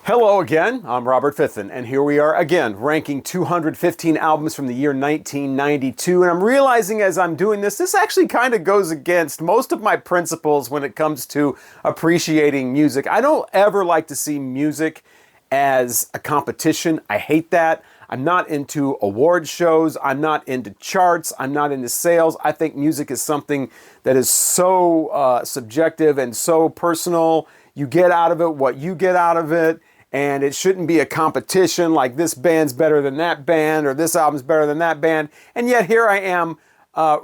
Hello again, I'm Robert Fithen, and here we are again, ranking 215 albums from the year 1992, and I'm realizing as I'm doing this actually kind of goes against most of my principles when it comes to appreciating music. I don't ever like to see music as a competition. I hate that. I'm not into award shows, I'm not into charts, I'm not into sales. I think music is something that is so subjective and so personal. You get out of it what you get out of it. And it shouldn't be a competition like this band's better than that band or this album's better than that band. And yet here I am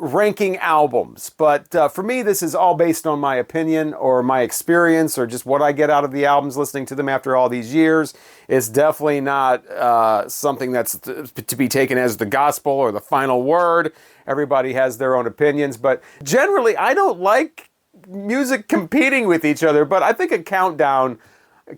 ranking albums. But for me, this is all based on my opinion or my experience or just what I get out of the albums listening to them after all these years. It's definitely not something that's to be taken as the gospel or the final word. Everybody has their own opinions. But generally, I don't like music competing with each other. But I think a countdown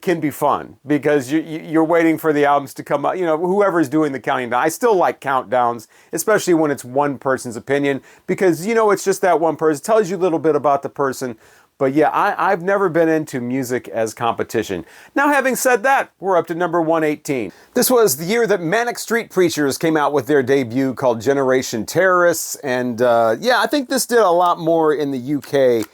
can be fun because you're waiting for the albums to come out. You know, whoever's doing the counting down. I still like countdowns, especially when it's one person's opinion because, you know, it's just that one person. It tells you a little bit about the person. But yeah, I've never been into music as competition. Now, having said that, we're up to number 118. This was the year that Manic Street Preachers came out with their debut called Generation Terrorists. And yeah, I think this did a lot more in the UK.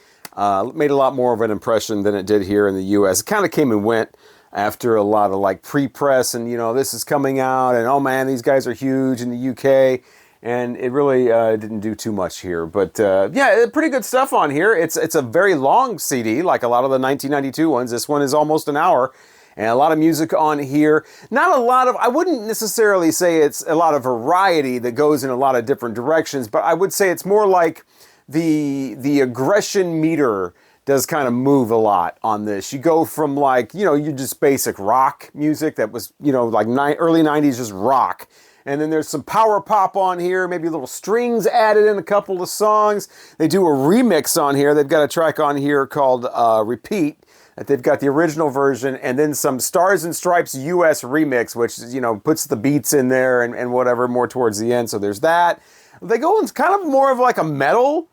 Made a lot more of an impression than it did here in the U.S. It kind of came and went after a lot of like pre-press and, you know, this is coming out and, oh man, these guys are huge in the U.K. And it really didn't do too much here. But yeah, pretty good stuff on here. It's a very long CD, like a lot of the 1992 ones. This one is almost an hour. And a lot of music on here. Not a lot of, I wouldn't necessarily say it's a lot of variety that goes in a lot of different directions, but I would say it's more like the aggression meter does kind of move a lot on this. You go from like, you know, you just basic rock music that was, you know, like early 90s just rock. And then there's some power pop on here, maybe little strings added in a couple of songs. They do a remix on here. They've got a track on here called Repeat. That they've got the original version and then some Stars and Stripes US remix, which, you know, puts the beats in there and whatever more towards the end. So there's that. They go in kind of more of like a metal,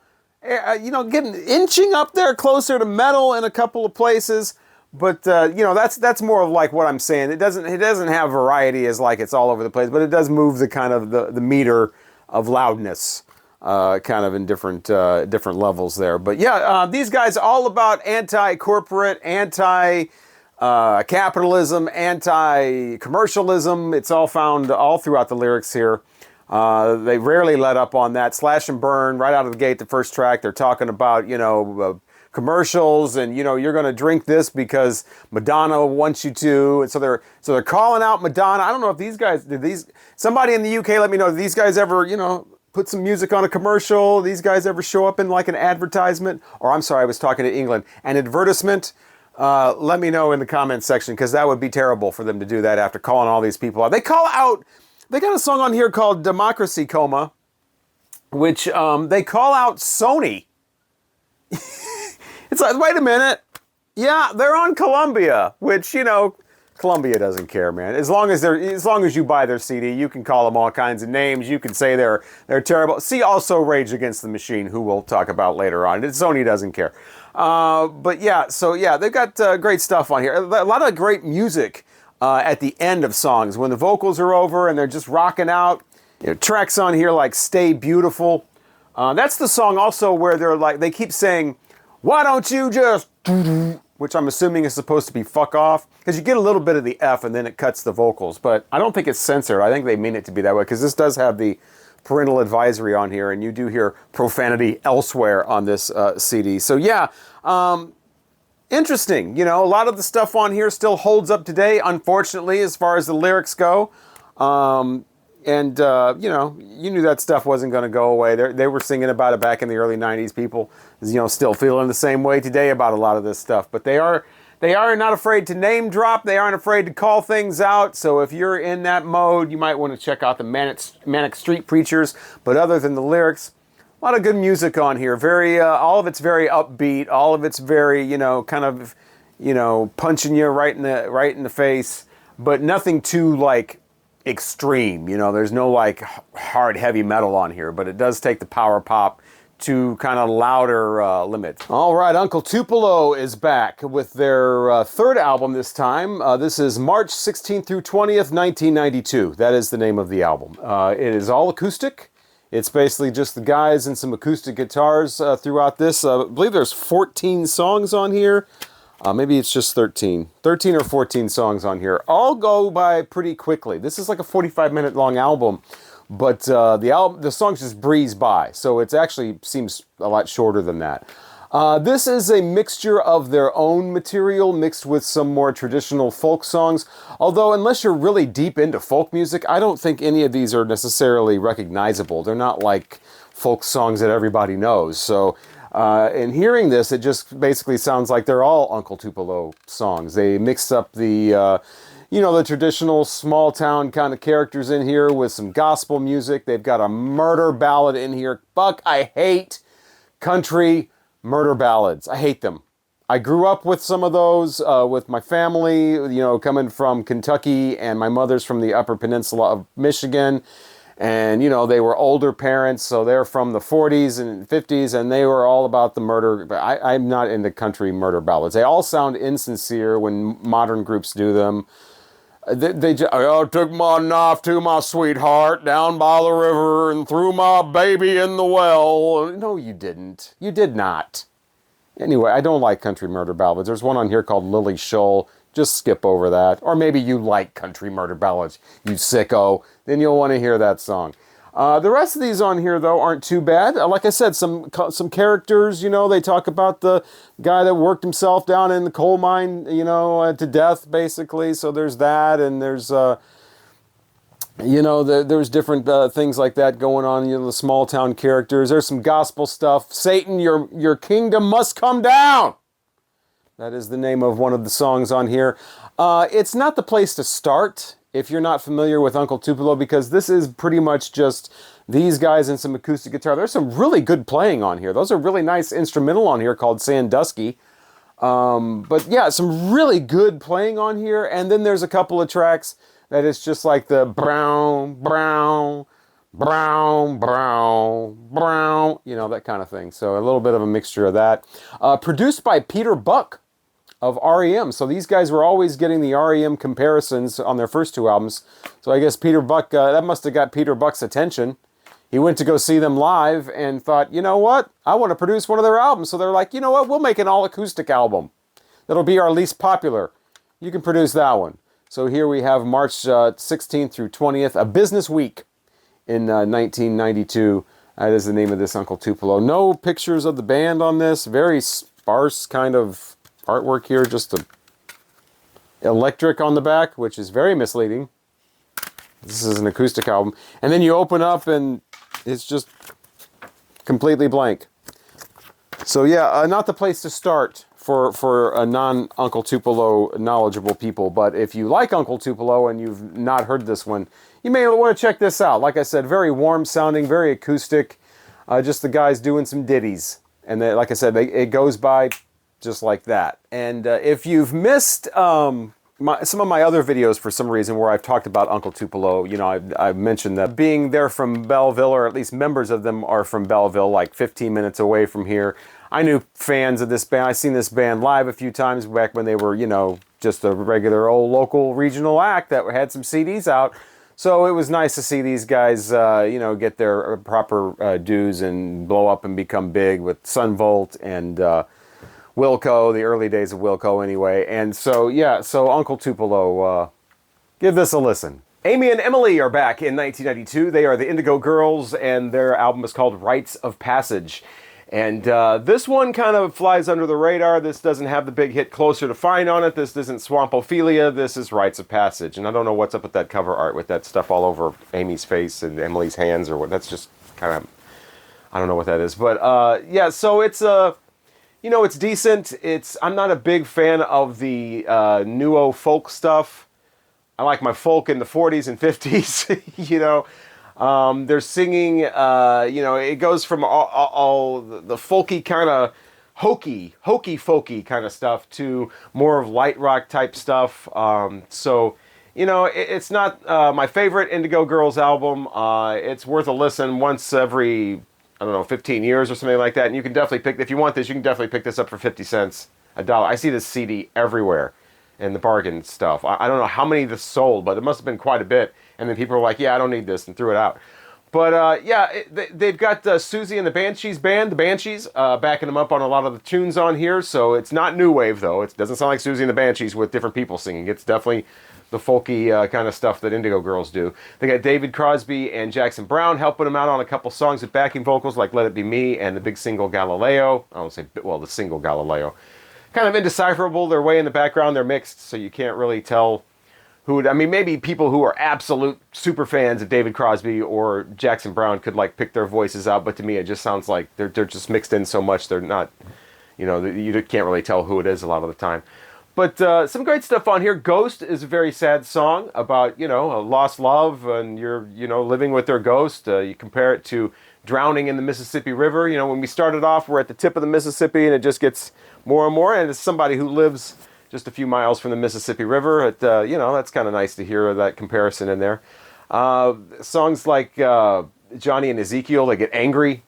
you know, inching up there closer to metal in a couple of places. But, you know, that's more of like what I'm saying. It doesn't have variety as like it's all over the place, but it does move the kind of the meter of loudness kind of in different levels there. But yeah, these guys all about anti-corporate, anti-capitalism, anti-commercialism. It's all found all throughout the lyrics here. They rarely let up on that. Slash and burn right out of the gate, the first track. They're talking about, you know, commercials and, you know, you're going to drink this because Madonna wants you to. And so they're calling out Madonna. I don't know if these guys, somebody in the UK let me know, did these guys ever, you know, put some music on a commercial? These guys ever show up in like an advertisement? Or I'm sorry, I was talking to England. An advertisement? Let me know in the comments section because that would be terrible for them to do that after calling all these people out. They got a song on here called Democracy Coma, which they call out Sony. It's like, wait a minute. Yeah, they're on Columbia, which, you know, Columbia doesn't care, man. As long as you buy their CD, you can call them all kinds of names. You can say they're terrible. See also Rage Against the Machine, who we'll talk about later on. Sony doesn't care. But yeah, so yeah, they've got great stuff on here. A lot of great music at the end of songs when the vocals are over and they're just rocking out. You know, tracks on here like Stay Beautiful. That's the song also where they keep saying, why don't you just, which I'm assuming is supposed to be fuck off, because you get a little bit of the F and then it cuts the vocals, but I don't think it's censored. I think they mean it to be that way because this does have the parental advisory on here and you do hear profanity elsewhere on this CD. So yeah, interesting. You know, a lot of the stuff on here still holds up today, unfortunately, as far as the lyrics go. And, you know, you knew that stuff wasn't going to go away. They were singing about it back in the early 90s. People, you know, still feeling the same way today about a lot of this stuff. But they are not afraid to name drop. They aren't afraid to call things out. So if you're in that mode, you might want to check out the Manic Street Preachers. But other than the lyrics, a lot of good music on here. All of it's very upbeat. All of it's very, you know, kind of, you know, punching you right in the face. But nothing too, like, extreme. You know, there's no like hard heavy metal on here, but it does take the power pop to kind of louder limit. All right, Uncle Tupelo is back with their third album this time. This is March 16th through 20th, 1992. That is the name of the album. It is all acoustic. It's basically just the guys and some acoustic guitars throughout this. I believe there's 14 songs on here. Maybe it's just 13. 13 or 14 songs on here. All go by pretty quickly. This is like a 45-minute long album, but the songs just breeze by. So it actually seems a lot shorter than that. This is a mixture of their own material mixed with some more traditional folk songs. Although, unless you're really deep into folk music, I don't think any of these are necessarily recognizable. They're not like folk songs that everybody knows. So, in hearing this, it just basically sounds like they're all Uncle Tupelo songs. They mixed up the, the traditional small town kind of characters in here with some gospel music. They've got a murder ballad in here. Fuck, I hate country murder ballads. I hate them. I grew up with some of those with my family, coming from Kentucky, and my mother's from the Upper Peninsula of Michigan. And, they were older parents, so they're from the 40s and 50s, and they were all about the murder. But I'm not into country murder ballads. They all sound insincere when modern groups do them. They just, I took my knife to my sweetheart down by the river and threw my baby in the well. No, you didn't. You did not. Anyway, I don't like country murder ballads. There's one on here called Lily Shoal. Just skip over that. Or maybe you like country murder ballads, you sicko. Then you'll want to hear that song. The rest of these on here, though, aren't too bad. Like I said, some characters, they talk about the guy that worked himself down in the coal mine, to death, basically. So there's that, and there's, there's different things like that going on, the small town characters. There's some gospel stuff. Satan, your kingdom must come down. That is the name of one of the songs on here. It's not the place to start if you're not familiar with Uncle Tupelo, because this is pretty much just these guys and some acoustic guitar. There's some really good playing on here. Those are really nice instrumental on here called Sandusky. But yeah, some really good playing on here. And then there's a couple of tracks that is just like the brown, brown, brown, brown, brown, that kind of thing. So a little bit of a mixture of that. Produced by Peter Buck of REM. So these guys were always getting the REM comparisons on their first two albums. So I guess Peter Buck, that must have got Peter Buck's attention. He went to go see them live and thought, you know what? I want to produce one of their albums. So they're like, you know what? We'll make an all-acoustic album. That'll be our least popular. You can produce that one. So here we have March 16th through 20th, a business week in 1992. That is the name of this Uncle Tupelo. No pictures of the band on this. Very sparse kind of artwork here. Just a electric on the back, which is very misleading. This is an acoustic album. And then you open up and it's just completely blank. So yeah, not the place to start for a non-Uncle Tupelo knowledgeable people. But if you like Uncle Tupelo and you've not heard this one, you may want to check this out. Like I said, very warm sounding, very acoustic. Just the guys doing some ditties. And they, like I said, it goes by just like that. And if you've missed some of my other videos for some reason where I've talked about Uncle Tupelo, I've mentioned that being there from Belleville, or at least members of them are from Belleville, like 15 minutes away from here. I knew fans of this band. I've seen this band live a few times back when they were, just a regular old local regional act that had some CDs out. So it was nice to see these guys, get their proper dues and blow up and become big with Sunvolt and Wilco, the early days of Wilco anyway. And so, yeah, so Uncle Tupelo, give this a listen. Amy and Emily are back in 1992. They are the Indigo Girls, and their album is called Rites of Passage. And this one kind of flies under the radar. This doesn't have the big hit Closer to Find on it. This isn't Swampophilia. This is Rites of Passage. And I don't know what's up with that cover art with that stuff all over Amy's face and Emily's hands or what. That's just kind of, I don't know what that is. But yeah, so it's it's decent. I'm not a big fan of the nuo folk stuff. I like my folk in the 40s and 50s, They're singing, it goes from all the folky kind of hokey folky kind of stuff to more of light rock type stuff. It's not my favorite Indigo Girls album. It's worth a listen once every, I don't know, 15 years or something like that. And you can definitely pick, if you want this, you can definitely pick this up for 50 cents, $1. I see this CD everywhere in the bargain stuff. I don't know how many this sold, but it must have been quite a bit. And then people were like, yeah, I don't need this, and threw it out. But they've got Susie and the Banshees band, the Banshees, backing them up on a lot of the tunes on here. So it's not new wave, though. It doesn't sound like Susie and the Banshees with different people singing. It's definitely the folky kind of stuff that Indigo Girls do. They got David Crosby and Jackson Browne helping them out on a couple songs with backing vocals like Let It Be Me and the big single Galileo. I don't say, well, the single Galileo. Kind of indecipherable. They're way in the background. They're mixed, so you can't really tell who. I mean, maybe people who are absolute super fans of David Crosby or Jackson Browne could like pick their voices out, but to me it just sounds like they're just mixed in so much they're not, you can't really tell who it is a lot of the time. But some great stuff on here. Ghost is a very sad song about, a lost love and you're, living with their ghost. You compare it to drowning in the Mississippi River. When we started off, we're at the tip of the Mississippi and it just gets more and more. And it's somebody who lives just a few miles from the Mississippi River. That's kind of nice to hear that comparison in there. Songs like Johnny and Ezekiel, they get angry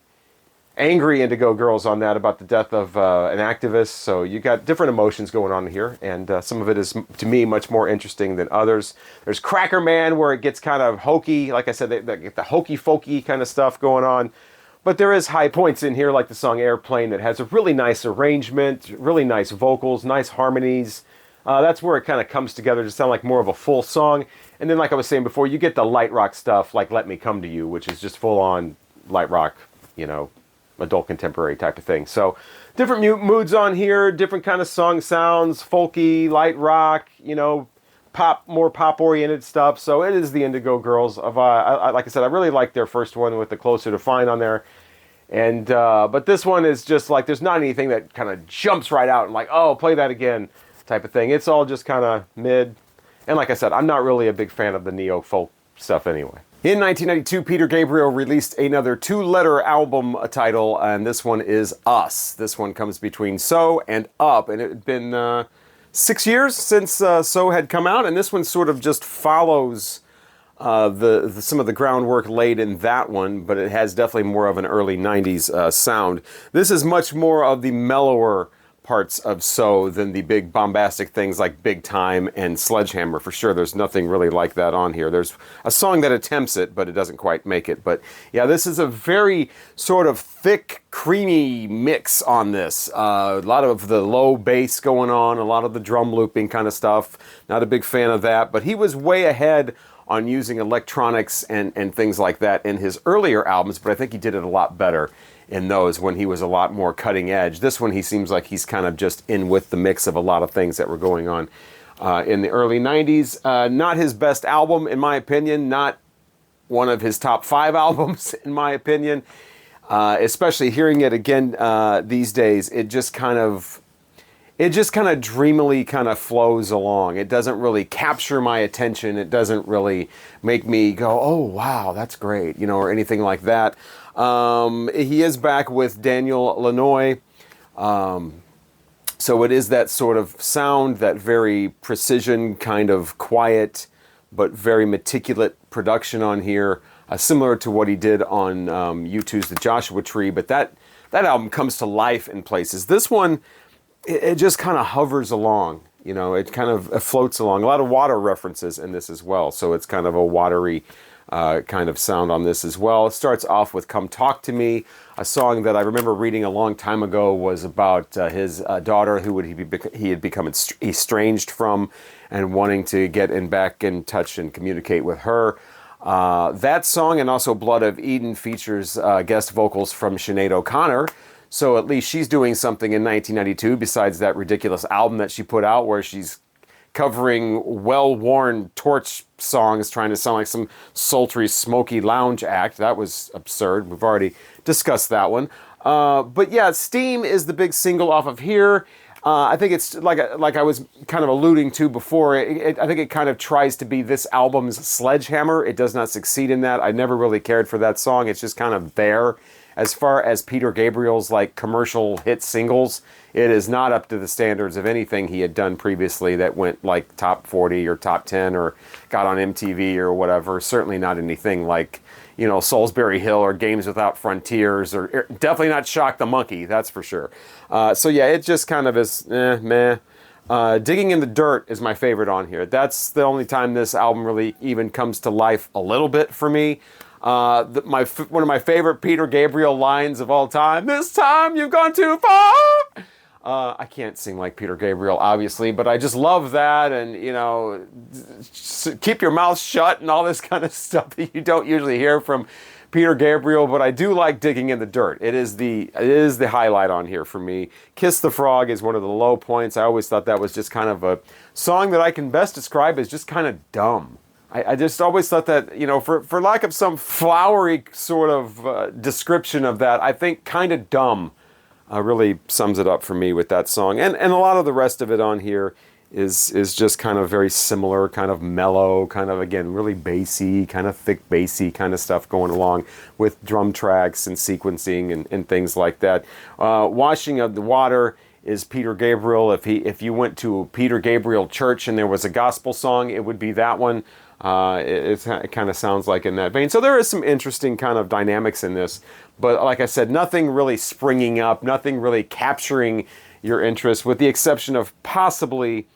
Indigo Girls on that about the death of an activist. So you got different emotions going on here, and some of it is, to me, much more interesting than others. There's Cracker Man, where it gets kind of hokey. Like I said, they get the hokey-folky kind of stuff going on. But there is high points in here, like the song Airplane, that has a really nice arrangement, really nice vocals, nice harmonies. That's where it kind of comes together to sound like more of a full song. And then, like I was saying before, you get the light rock stuff, like Let Me Come to You, which is just full-on light rock, adult contemporary type of thing. So different moods on here, different kind of song sounds, folky, light rock, more pop oriented stuff. So it is the Indigo Girls. Like I said, I really like their first one with the Closer to Fine on there. And but this one is just like, there's not anything that kind of jumps right out and like, oh, play that again type of thing. It's all just kind of mid. And like I said, I'm not really a big fan of the neo folk stuff anyway. In 1992, Peter Gabriel released another two-letter album title, and this one is Us. This one comes between So and Up, and it had been 6 years since So had come out, and this one sort of just follows some of the groundwork laid in that one, but it has definitely more of an early 90s sound. This is much more of the mellower parts of So than the big bombastic things like Big Time and Sledgehammer. For sure, there's nothing really like that on here. There's a song that attempts it, but it doesn't quite make it. But yeah, this is a very sort of thick, creamy mix on this. A lot of the low bass going on, a lot of the drum looping kind of stuff. Not a big fan of that, but he was way ahead on using electronics and things like that in his earlier albums, but I think he did it a lot better in those when he was a lot more cutting edge. This one, he seems like he's kind of just in with the mix of a lot of things that were going on in the early 90s. Not his best album, in my opinion. Not one of his top 5 albums, in my opinion. Especially hearing it again these days, it just kind of dreamily kind of flows along. It doesn't really capture my attention. It doesn't really make me go, oh, wow, that's great, or anything like that. He is back with Daniel Lanois. So it is that sort of sound, that very precision, kind of quiet, but very meticulous production on here, similar to what he did on U2's The Joshua Tree. But that album comes to life in places. This one, it just kind of hovers along. It kind of floats along. A lot of water references in this as well. So it's kind of a watery kind of sound on this as well. It starts off with Come Talk to Me, a song that I remember reading a long time ago was about his daughter who he had become estranged from and wanting to get back in touch and communicate with her. That song and also Blood of Eden features guest vocals from Sinead O'Connor. So at least she's doing something in 1992 besides that ridiculous album that she put out where she's covering well-worn Torch songs trying to sound like some sultry, smoky lounge act. That was absurd. We've already discussed that one. But yeah, Steam is the big single off of here. I think it's like I was kind of alluding to before. I think it kind of tries to be this album's Sledgehammer. It does not succeed in that. I never really cared for that song. It's just kind of there. As far as Peter Gabriel's like commercial hit singles, it is not up to the standards of anything he had done previously that went like top 40 or top 10 or got on MTV or whatever. Certainly not anything like, you know, Salisbury Hill or Games Without Frontiers, or definitely not Shock the Monkey, that's for sure. So yeah, it just kind of is meh. Digging in the Dirt is my favorite on here. That's the only time this album really even comes to life a little bit for me. One of my favorite Peter Gabriel lines of all time, "This time you've gone too far." I can't sing like Peter Gabriel, obviously, but I just love that, and, you know, keep your mouth shut and all this kind of stuff that you don't usually hear from Peter Gabriel, but I do like Digging in the Dirt. It is the highlight on here for me. Kiss the Frog is one of the low points. I always thought that was just kind of a song that I can best describe as just kind of dumb. I just always thought that, you know, for lack of some flowery sort of description of that, I think kind of dumb really sums it up for me with that song. And a lot of the rest of it on here is just kind of very similar, kind of mellow, kind of, again, really bassy, kind of thick bassy kind of stuff going along with drum tracks and sequencing and things like that. Washing of the Water is Peter Gabriel. If you went to a Peter Gabriel church and there was a gospel song, it would be that one. It kind of sounds like in that vein. So there is some interesting kind of dynamics in this. But like I said, nothing really springing up, nothing really capturing your interest, with the exception of possibly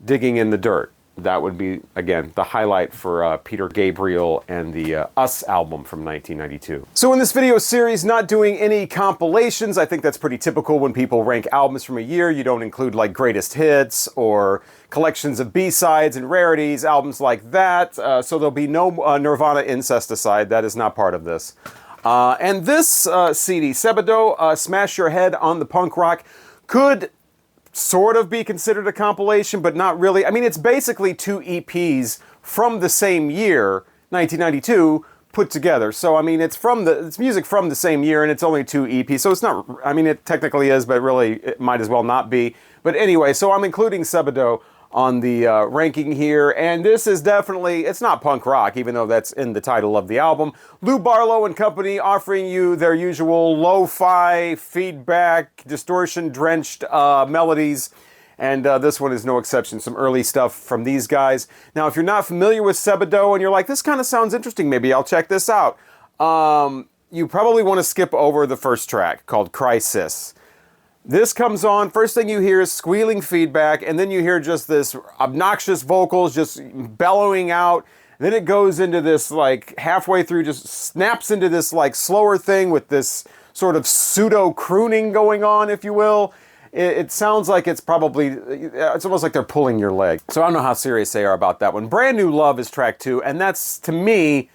Digging in the Dirt. That would be, again, the highlight for Peter Gabriel and the Us album from 1992. So in this video series, not doing any compilations. I think that's pretty typical when people rank albums from a year. You don't include like greatest hits or collections of B-sides and rarities, albums like that. So there'll be no Nirvana Incesticide. That is not part of this. And this CD, Sebadoh, Smash Your Head on the Punk Rock, could sort of be considered a compilation, but not really. I mean, it's basically two EPs from the same year, 1992, put together. So, I mean, it's music from the same year, and it's only two EPs. So it's not, I mean, it technically is, but really it might as well not be. But anyway, so I'm including Sebadoh on the ranking here, and this is definitely, it's not punk rock, even though that's in the title of the album. Lou Barlow and company offering you their usual lo-fi, feedback, distortion-drenched melodies, and this one is no exception. Some early stuff from these guys. Now, if you're not familiar with Sebadoh and you're like, this kind of sounds interesting, maybe I'll check this out, you probably want to skip over the first track, called Crisis. This comes on, first thing you hear is squealing feedback, and then you hear just this obnoxious vocals just bellowing out. Then it goes into this, like, halfway through, just snaps into this, like, slower thing with this sort of pseudo-crooning going on, if you will. It sounds like it's probably, it's almost like they're pulling your leg. So I don't know how serious they are about that one. Brand New Love is track 2, and that's, to me,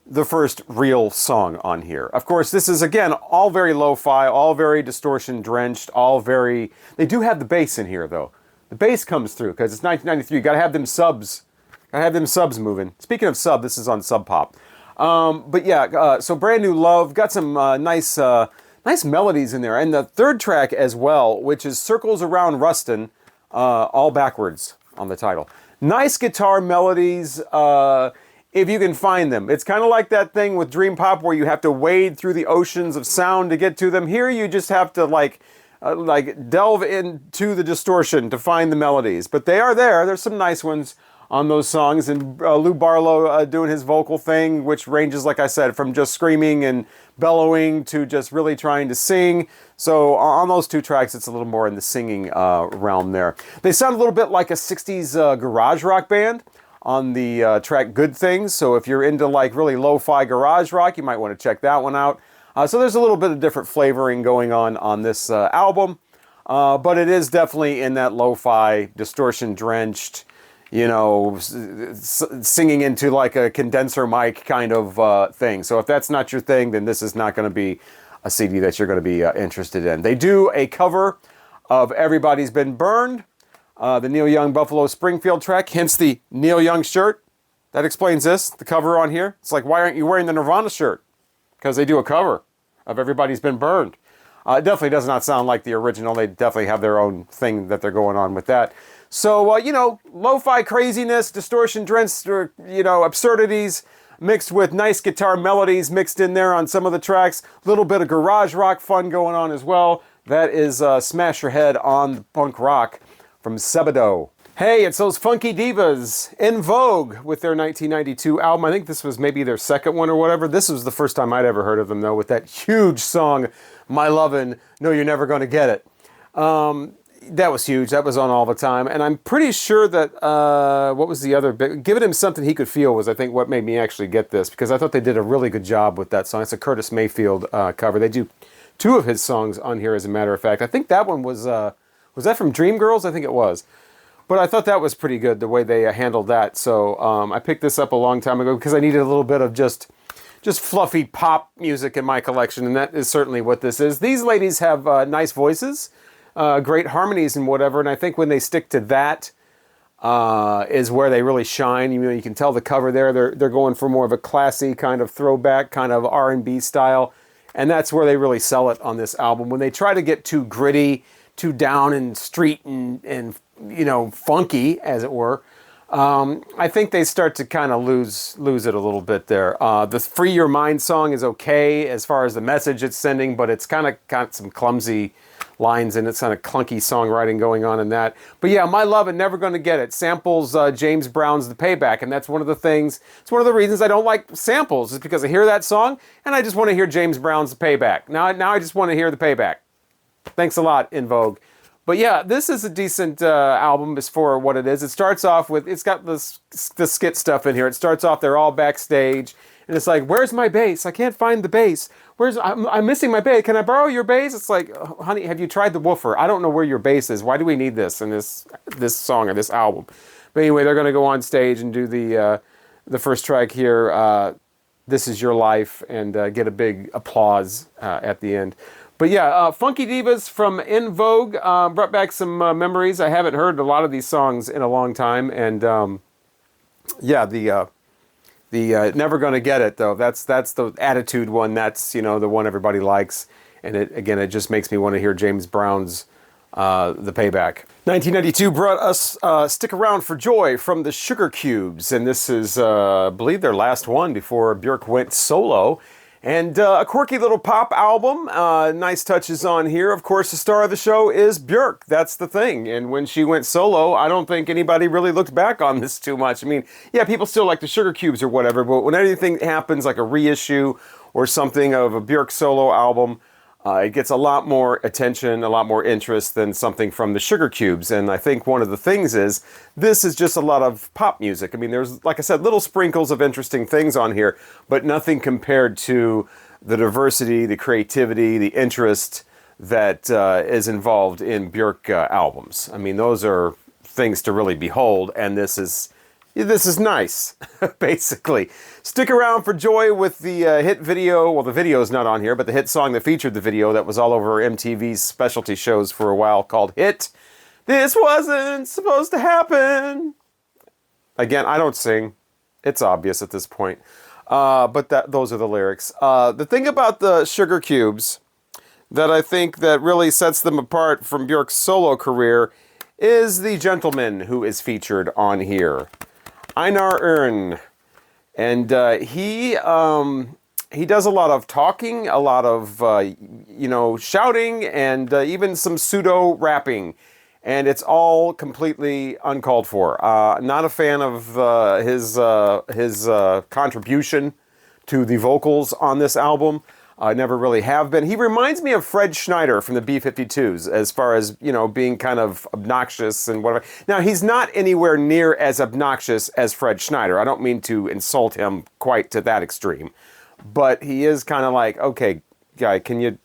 the first real song on here. Of course, this is, again, all very lo-fi, all very distortion-drenched, all very... They do have the bass in here, though. The bass comes through, because it's 1993. You gotta have them subs. Gotta have them subs moving. Speaking of sub, this is on Sub Pop. But yeah, so Brand New Love, got some nice melodies in there. And the third track as well, which is Circles Around Rustin, all backwards on the title. Nice guitar melodies, if you can find them. It's kind of like that thing with Dream Pop where you have to wade through the oceans of sound to get to them. Here you just have to like delve into the distortion to find the melodies. But they are there. There's some nice ones on those songs. And Lou Barlow doing his vocal thing, which ranges, like I said, from just screaming and bellowing to just really trying to sing. So on those two tracks, it's a little more in the singing realm there. They sound a little bit like a 60s garage rock band on the track Good Things. So if you're into like really lo-fi garage rock, you might want to check that one out. So there's a little bit of different flavoring going on this album, but it is definitely in that lo-fi, distortion-drenched, you know, singing into like a condenser mic kind of thing. So if that's not your thing, then this is not going to be a CD that you're going to be interested in. They do a cover of Everybody's Been Burned, the Neil Young Buffalo Springfield track, hence the Neil Young shirt. That explains this, the cover on here. It's like, why aren't you wearing the Nirvana shirt? Because they do a cover of Everybody's Been Burned. It definitely does not sound like the original. They definitely have their own thing that they're going on with that. So, you know, lo-fi craziness, distortion-drenched, you know, absurdities, mixed with nice guitar melodies mixed in there on some of the tracks. A little bit of garage rock fun going on as well. That is Smash Your Head on the Punk Rock from Sebadoh. Hey, it's those funky divas in Vogue with their 1992 album. I think this was maybe their second one or whatever. This was the first time I'd ever heard of them, though, with that huge song, My Lovin', No You're Never Gonna Get It. That was huge. That was on all the time. And I'm pretty sure that, what was the other big, Giving Him Something He Could Feel was, I think, what made me actually get this, because I thought they did a really good job with that song. It's a Curtis Mayfield cover. They do two of his songs on here, as a matter of fact. I think that one was that from Dream Girls? I think it was. But I thought that was pretty good, the way they handled that. So I picked this up a long time ago because I needed a little bit of just fluffy pop music in my collection, and that is certainly what this is. These ladies have nice voices, great harmonies and whatever, and I think when they stick to that is where they really shine. You know, you can tell the cover there. They're going for more of a classy kind of throwback, kind of R&B style, and that's where they really sell it on this album. When they try to get too gritty, too down and street and you know, funky, as it were, I think they start to kind of lose it a little bit there. The Free Your Mind song is okay as far as the message it's sending, but it's kind of got some clumsy lines and it's kind of clunky songwriting going on in that. But yeah, My Love and Never Gonna Get It samples James Brown's The Payback, and that's one of the things, it's one of the reasons I don't like samples, is because I hear that song and I just want to hear James Brown's The Payback. Now I just want to hear The Payback. Thanks a lot, In Vogue. But yeah, this is a decent album as for what it is. It starts off with, it's got the skit stuff in here. It starts off, they're all backstage, and it's like, where's my bass? I can't find the bass. I'm missing my bass. Can I borrow your bass? It's like, oh, honey, have you tried the woofer? I don't know where your bass is. Why do we need this in this song or this album? But anyway, they're going to go on stage and do the first track here, This Is Your Life, and get a big applause at the end. But yeah, Funky Divas from In Vogue brought back some memories. I haven't heard a lot of these songs in a long time, and yeah, the Never Gonna Get It though. That's the attitude one. That's, you know, the one everybody likes, and it just makes me want to hear James Brown's The Payback. 1992 brought us Stick Around for Joy from the Sugarcubes, and this is I believe their last one before Björk went solo. And a quirky little pop album, nice touches on here. Of course, the star of the show is Björk. That's the thing. And when she went solo, I don't think anybody really looked back on this too much. I mean, yeah, people still like the Sugarcubes or whatever, but when anything happens, like a reissue or something of a Björk solo album, it gets a lot more attention, a lot more interest than something from the Sugarcubes. And I think one of the things is, this is just a lot of pop music. I mean, there's, like I said, little sprinkles of interesting things on here, but nothing compared to the diversity, the creativity, the interest that is involved in Björk albums. I mean, those are things to really behold, and this is nice, basically. Stick around for Joy with the hit video. Well, the video's not on here, but the hit song that featured the video that was all over MTV's specialty shows for a while, called Hit. This wasn't supposed to happen. Again, I don't sing. It's obvious at this point. But those are the lyrics. The thing about the Sugarcubes that I think that really sets them apart from Björk's solo career is the gentleman who is featured on here. Einar Ørn, and he does a lot of talking, a lot of shouting, and even some pseudo rapping, and it's all completely uncalled for. Not a fan of his contribution to the vocals on this album. I never really have been. He reminds me of Fred Schneider from the B-52s as far as, you know, being kind of obnoxious and whatever. Now, he's not anywhere near as obnoxious as Fred Schneider. I don't mean to insult him quite to that extreme. But he is kind of like, okay, guy, can you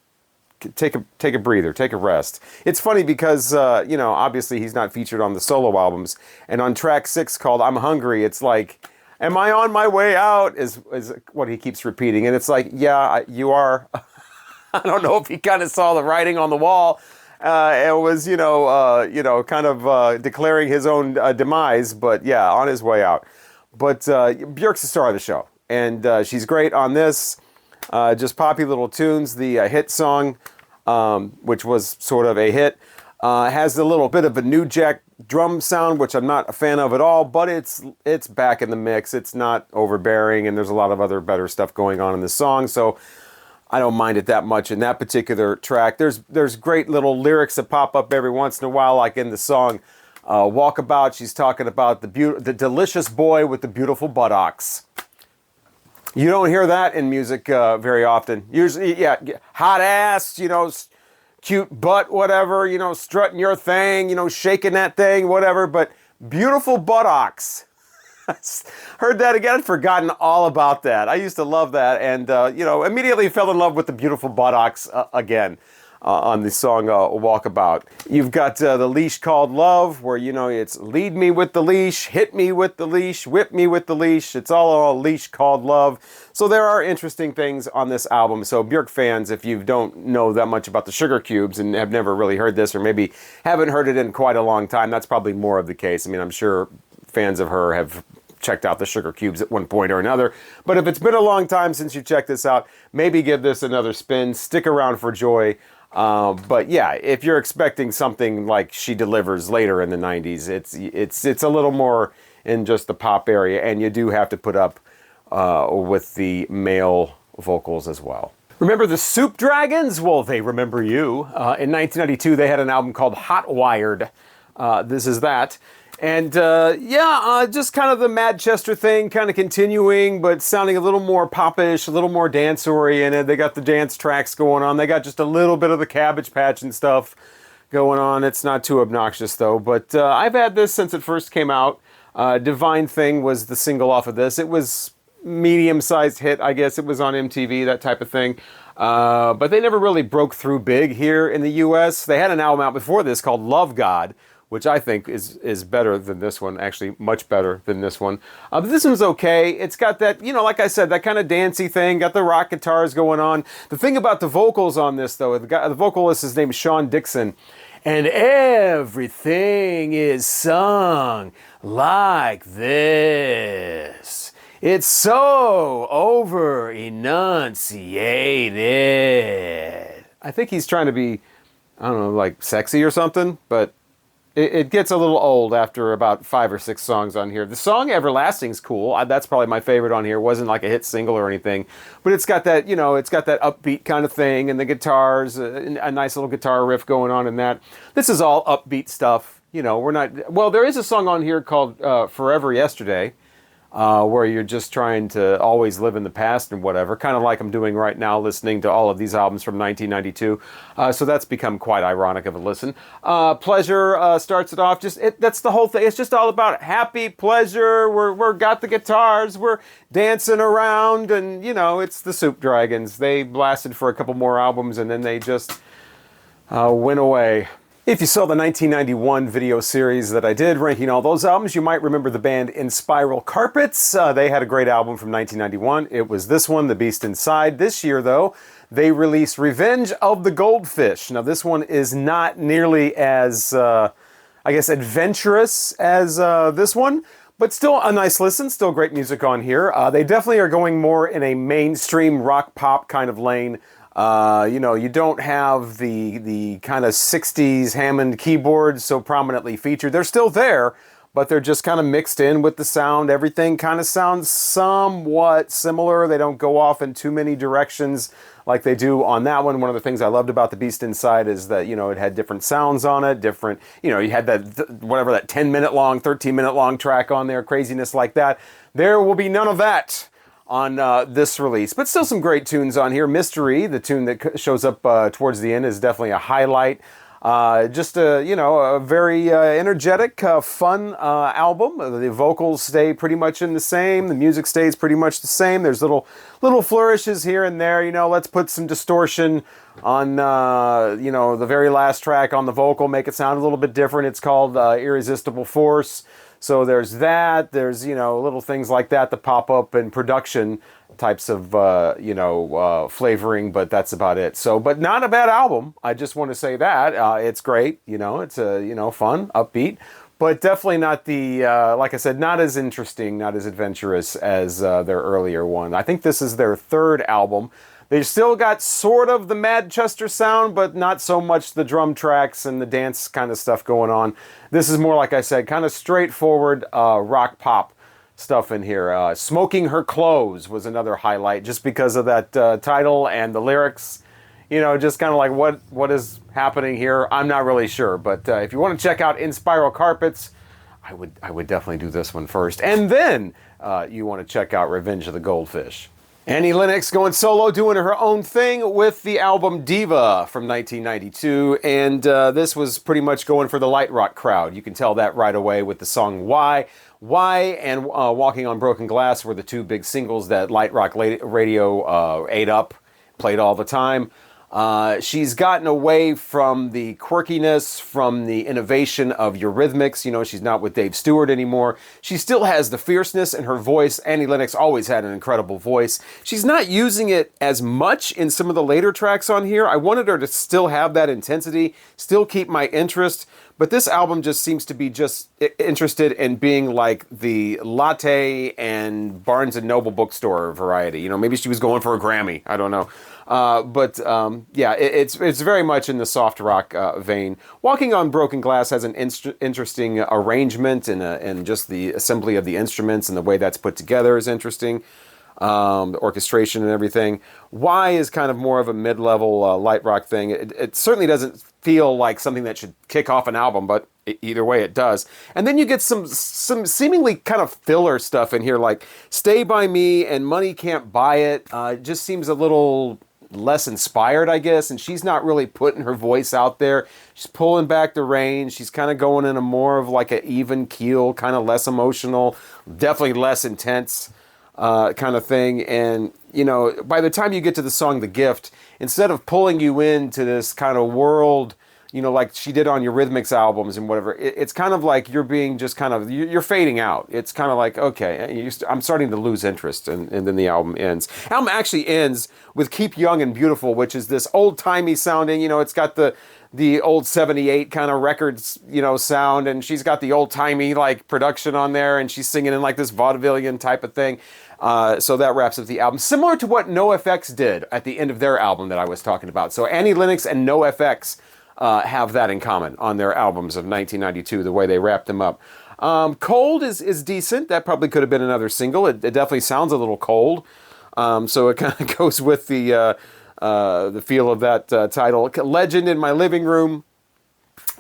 take a breather, take a rest? It's funny because, obviously he's not featured on the solo albums. And on track 6 called I'm Hungry, it's like, am I on my way out, is what he keeps repeating. And it's like, yeah, you are. I don't know if he kind of saw the writing on the wall and was, kind of declaring his own demise. But yeah, on his way out. But Björk's the star of the show. And she's great on this. Just poppy little tunes. The hit song, which was sort of a hit, has a little bit of a New Jack drum sound, which I'm not a fan of at all, but it's back in the mix. It's not overbearing, and there's a lot of other better stuff going on in the song, so I don't mind it that much in that particular track. There's great little lyrics that pop up every once in a while, like in the song, Walkabout, she's talking about the delicious boy with the beautiful buttocks. You don't hear that in music very often. Usually, yeah, hot ass, you know, cute butt, whatever, you know, strutting your thing, you know, shaking that thing, whatever, but beautiful buttocks. Heard that again, I'd forgotten all about that. I used to love that, and, you know, immediately fell in love with the beautiful buttocks again. On the song Walkabout. You've got The Leash Called Love, where, you know, it's lead me with the leash, hit me with the leash, whip me with the leash. It's all a leash called love. So there are interesting things on this album. So Björk fans, if you don't know that much about the Sugarcubes and have never really heard this, or maybe haven't heard it in quite a long time, that's probably more of the case. I mean, I'm sure fans of her have checked out the Sugarcubes at one point or another. But if it's been a long time since you checked this out, maybe give this another spin. Stick around for Joy. But yeah, if you're expecting something like she delivers later in the 90s, it's a little more in just the pop area, and you do have to put up with the male vocals as well. Remember the Soup Dragons? Well, they remember you. In 1992, they had an album called Hot Wired. This is that. And just kind of the Manchester thing kind of continuing, but sounding a little more popish, a little more dance-oriented. They got the dance tracks going on. They got just a little bit of the Cabbage Patch and stuff going on. It's not too obnoxious, though. But I've had this since it first came out. Divine Thing was the single off of this. It was medium-sized hit, I guess. It was on MTV, that type of thing. But they never really broke through big here in the U.S. They had an album out before this called Love God, which I think is better than this one, actually much better than this one. But this one's okay. It's got that, you know, like I said, that kind of dancey thing, got the rock guitars going on. The thing about the vocals on this, though, the vocalist, his name is Sean Dixon, and everything is sung like this. It's so over-enunciated. I think he's trying to be, I don't know, like sexy or something, but it gets a little old after about 5 or 6 songs on here. The song Everlasting's cool. That's probably my favorite on here. It wasn't like a hit single or anything, but it's got that, you know, it's got that upbeat kind of thing, and the guitars, a nice little guitar riff going on in that. This is all upbeat stuff. You know, we're not, well, there is a song on here called Forever Yesterday, where you're just trying to always live in the past and whatever, kind of like I'm doing right now, listening to all of these albums from 1992. So that's become quite ironic of a listen. Pleasure starts it off. That's the whole thing. It's just all about happy pleasure. We're got the guitars. We're dancing around, and you know, it's the Soup Dragons. They lasted for a couple more albums, and then they just went away. If you saw the 1991 video series that I did ranking all those albums, you might remember the band Inspiral Carpets. They had a great album from 1991. It was this one, The Beast Inside. This year, though, they released Revenge of the Goldfish. Now, this one is not nearly as, I guess, adventurous as this one, but still a nice listen, still great music on here. They definitely are going more in a mainstream rock pop kind of lane. You know, you don't have the kind of 60s Hammond keyboards so prominently featured. They're still there, but they're just kind of mixed in with the sound. Everything kind of sounds somewhat similar. They don't go off in too many directions like they do on that one. One of the things I loved about The Beast Inside is that, you know, it had different sounds on it, different, you know, you had that, whatever, that 10-minute long, 13-minute long track on there, craziness like that. There will be none of that on this release, but still some great tunes on here. Mystery, the tune that shows up towards the end, is definitely a highlight. Just a, you know, a very energetic, fun album. The vocals stay pretty much in the same. The music stays pretty much the same. There's little flourishes here and there. You know, let's put some distortion on, you know, the very last track on the vocal, make it sound a little bit different. It's called Irresistible Force. So there's that, there's, you know, little things like that pop up in production types of, you know, flavoring, but that's about it. So, but not a bad album. I just want to say that. It's great, you know, it's, you know, fun, upbeat, but definitely not the, like I said, not as interesting, not as adventurous as their earlier one. I think this is their 3rd album. They still got sort of the Manchester sound, but not so much the drum tracks and the dance kind of stuff going on. This is more, like I said, kind of straightforward rock pop stuff in here. Smoking Her Clothes was another highlight just because of that title and the lyrics. you know, just kind of like what is happening here. I'm not really sure, but if you want to check out Inspiral Carpets, I would definitely do this one first, and then you want to check out Revenge of the Goldfish. Annie Lennox going solo, doing her own thing with the album Diva from 1992, and this was pretty much going for the light rock crowd. You can tell that right away with the song Why. Why and Walking on Broken Glass were the two big singles that light rock radio ate up, played all the time. She's gotten away from the quirkiness, from the innovation of Eurythmics. You know, she's not with Dave Stewart anymore. She still has the fierceness in her voice. Annie Lennox always had an incredible voice. She's not using it as much in some of the later tracks on here. I wanted her to still have that intensity, still keep my interest. But this album just seems to be just interested in being like the latte and Barnes & Noble bookstore variety. You know, maybe she was going for a Grammy. I don't know. Yeah, it's very much in the soft rock vein. Walking on Broken Glass has an interesting arrangement and just the assembly of the instruments and the way that's put together is interesting. The orchestration and everything. Why is kind of more of a mid-level light rock thing. It certainly doesn't feel like something that should kick off an album, but either way it does. And then you get some seemingly kind of filler stuff in here, like Stay By Me and Money Can't Buy It. It just seems a little less inspired, I guess, and she's not really putting her voice out there. She's pulling back the range. She's kind of going in a more of like an even keel, kind of less emotional, definitely less intense kind of thing. And, you know, by the time you get to the song The Gift, instead of pulling you into this kind of world, you know, like she did on Eurythmics albums and whatever, it's kind of like you're being just kind of, you're fading out. It's kind of like, okay, I'm starting to lose interest, and then the album ends. The album actually ends with Keep Young and Beautiful, which is this old-timey sounding, you know, it's got the old 78 kind of records, you know, sound, and she's got the old-timey, like, production on there, and she's singing in, like, this vaudevillian type of thing. So that wraps up the album. Similar to what NoFX did at the end of their album that I was talking about. So Annie Lennox and NoFX have that in common on their albums of 1992, the way they wrapped them up. Cold is decent. That probably could have been another single. It definitely sounds a little cold. So it kind of goes with the feel of that title. Legend in My Living Room,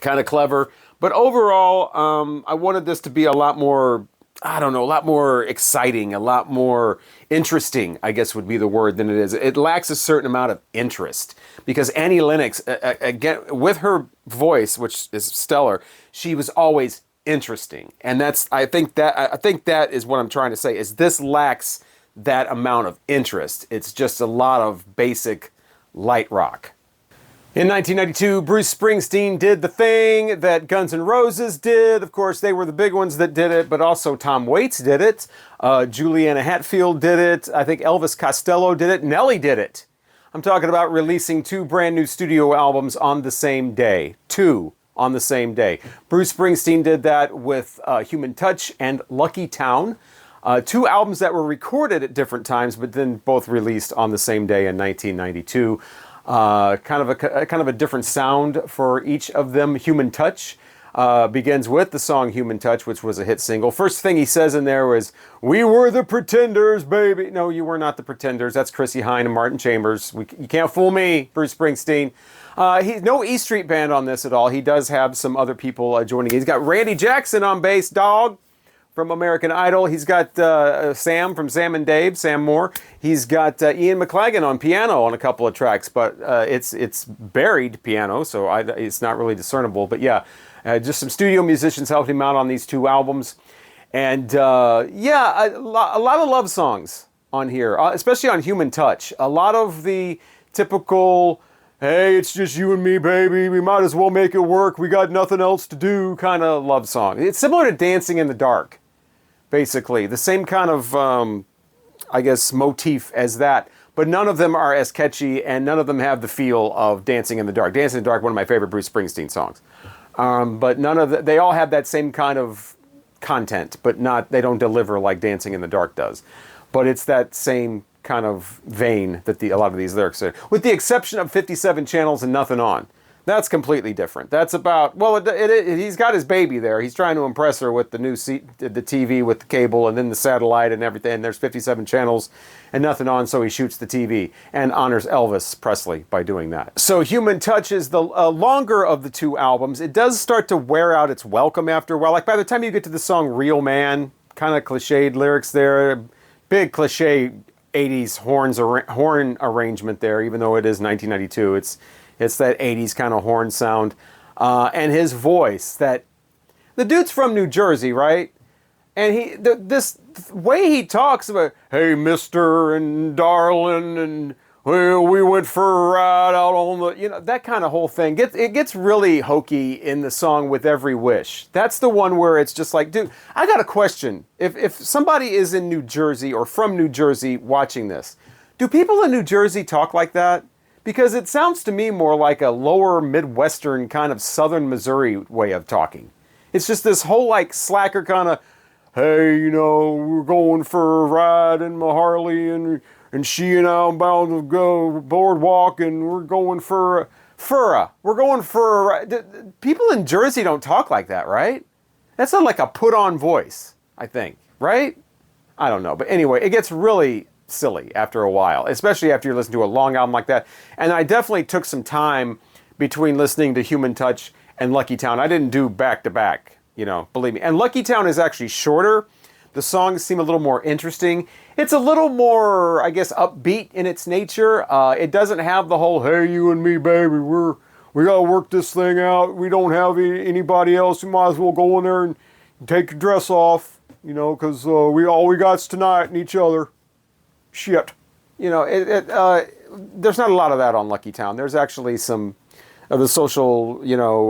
kind of clever. But overall, I wanted this to be a lot more, I don't know, a lot more exciting, a lot more interesting, I guess would be the word, than it is. It lacks a certain amount of interest because Annie Lennox, again, with her voice, which is stellar, she was always interesting. And I think that is what I'm trying to say, is this lacks that amount of interest. It's just a lot of basic light rock. In 1992, Bruce Springsteen did the thing that Guns N' Roses did. Of course, they were the big ones that did it, but also Tom Waits did it. Juliana Hatfield did it. I think Elvis Costello did it. Nelly did it. I'm talking about releasing 2 brand new studio albums on the same day. 2 on the same day. Bruce Springsteen did that with Human Touch and Lucky Town. 2 albums that were recorded at different times, but then both released on the same day in 1992. Kind of a different sound for each of them. Human Touch begins with the song Human Touch, which was a hit single. First thing he says in there was, "We were the Pretenders, baby." No, you were not the Pretenders. That's Chrissie Hynde and Martin Chambers. You can't fool me, Bruce Springsteen. He's no E Street Band on this at all. He does have some other people joining. He's got Randy Jackson on bass, dog, from American Idol. He's got Sam from Sam and Dave, Sam Moore. He's got Ian McLagan on piano on a couple of tracks, but it's buried piano, so it's not really discernible. But yeah, just some studio musicians helped him out on these 2 albums. And yeah, a lot of love songs on here, especially on Human Touch. A lot of the typical, hey, it's just you and me, baby, we might as well make it work, we got nothing else to do kind of love song. It's similar to Dancing in the Dark, basically. The same kind of, I guess, motif as that. But none of them are as catchy, and none of them have the feel of Dancing in the Dark. Dancing in the Dark, one of my favorite Bruce Springsteen songs. But they all have that same kind of content, but they don't deliver like Dancing in the Dark does. But it's that same kind of vein that a lot of these lyrics are, with the exception of 57 Channels and Nothing On. That's completely different. That's about, well, he's got his baby there. He's trying to impress her with the new the TV with the cable and then the satellite and everything. And there's 57 channels and nothing on, so he shoots the TV and honors Elvis Presley by doing that. So Human Touch is the longer of the two albums. It does start to wear out its welcome after a while. Like by the time you get to the song Real Man, kind of cliched lyrics there, big cliche 80s horn arrangement there, even though it is 1992. It's that 80s kind of horn sound. And his voice, that the dude's from New Jersey, right? And this way he talks about, hey, mister and darling, and well, we went for a ride out on the, that kind of whole thing. It gets really hokey in the song With Every Wish. That's the one where it's just like, dude, I got a question. If somebody is in New Jersey or from New Jersey watching this, do people in New Jersey talk like that? Because it sounds to me more like a lower Midwestern kind of Southern Missouri way of talking. It's just this whole like slacker kind of, hey, we're going for a ride in my Harley and she and I am bound to go boardwalk and we're going for a ride. People in Jersey don't talk like that, right? That's not like a put on voice, I think, right? I don't know. But anyway, it gets really silly after a while, especially after you listen to a long album like that. And I definitely took some time between listening to Human Touch and Lucky Town. I didn't do back to back, believe me. And Lucky Town is actually shorter. The songs seem a little more interesting. It's a little more, I guess, upbeat in its nature. It doesn't have the whole, hey, you and me, baby, we gotta work this thing out. We don't have anybody else. You might as well go in there and take your dress off, because we got's tonight and each other. Shit. There's not a lot of that on Lucky Town. There's actually some of the social,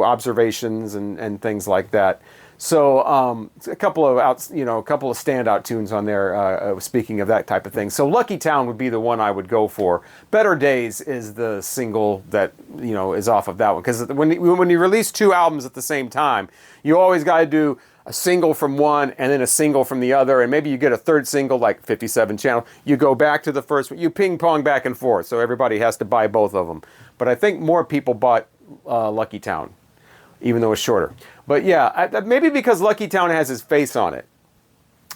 observations and things like that. So a couple of standout tunes on there. Speaking of that type of thing, so Lucky Town would be the one I would go for. Better Days is the single that is off of that one, because when you release two albums at the same time, you always got to do a single from one and then a single from the other, and maybe you get a third single like 57 channel. You go back to the first one, you ping pong back and forth, so everybody has to buy both of them. But I think more people bought Lucky Town, even though it's shorter. But yeah, maybe because Lucky Town has his face on it,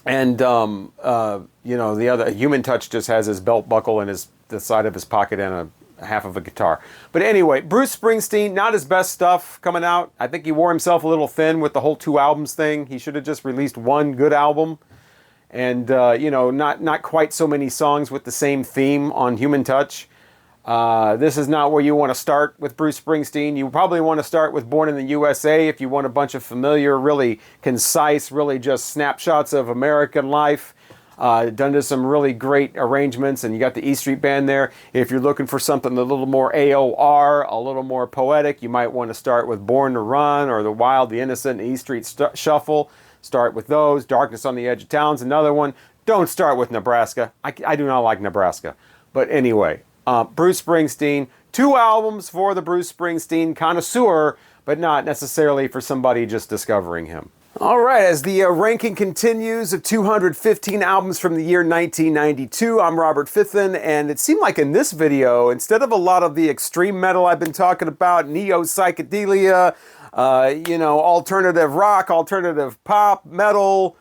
and the other Human Touch just has his belt buckle and the side of his pocket and a half of a guitar. But anyway, Bruce Springsteen, not his best stuff coming out. I think he wore himself a little thin with the whole 2 albums thing. He should have just released one good album, and not quite so many songs with the same theme on Human Touch. This is not where you want to start with Bruce Springsteen. You probably want to start with Born in the USA if you want a bunch of familiar, really concise, really just snapshots of American life. Done to some really great arrangements, and you got the E Street Band there. If you're looking for something a little more AOR, a little more poetic, you might want to start with Born to Run or The Wild, the Innocent, and E Street Shuffle. Start with those. Darkness on the Edge of Town's another one. Don't start with Nebraska. I do not like Nebraska. But anyway, Bruce Springsteen, 2 albums for the Bruce Springsteen connoisseur, but not necessarily for somebody just discovering him. All right, as the ranking continues of 215 albums from the year 1992, I'm Robert Fithen, and it seemed like in this video, instead of a lot of the extreme metal I've been talking about, neo-psychedelia, alternative rock, alternative pop, metal,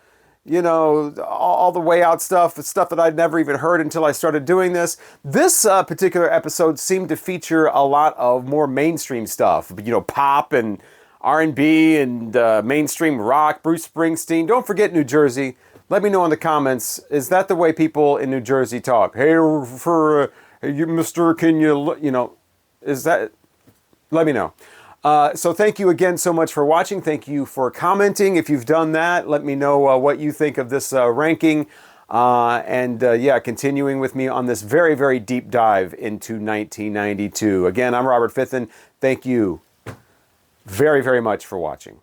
all the way out stuff that I'd never even heard until I started doing this. This particular episode seemed to feature a lot of more mainstream stuff, pop and R&B and mainstream rock, Bruce Springsteen. Don't forget New Jersey. Let me know in the comments, is that the way people in New Jersey talk? Hey, you, mister, can you, is that, let me know. So thank you again so much for watching. Thank you for commenting. If you've done that, let me know what you think of this ranking. Continuing with me on this very, very deep dive into 1992. Again, I'm Robert Fithen. Thank you very, very much for watching.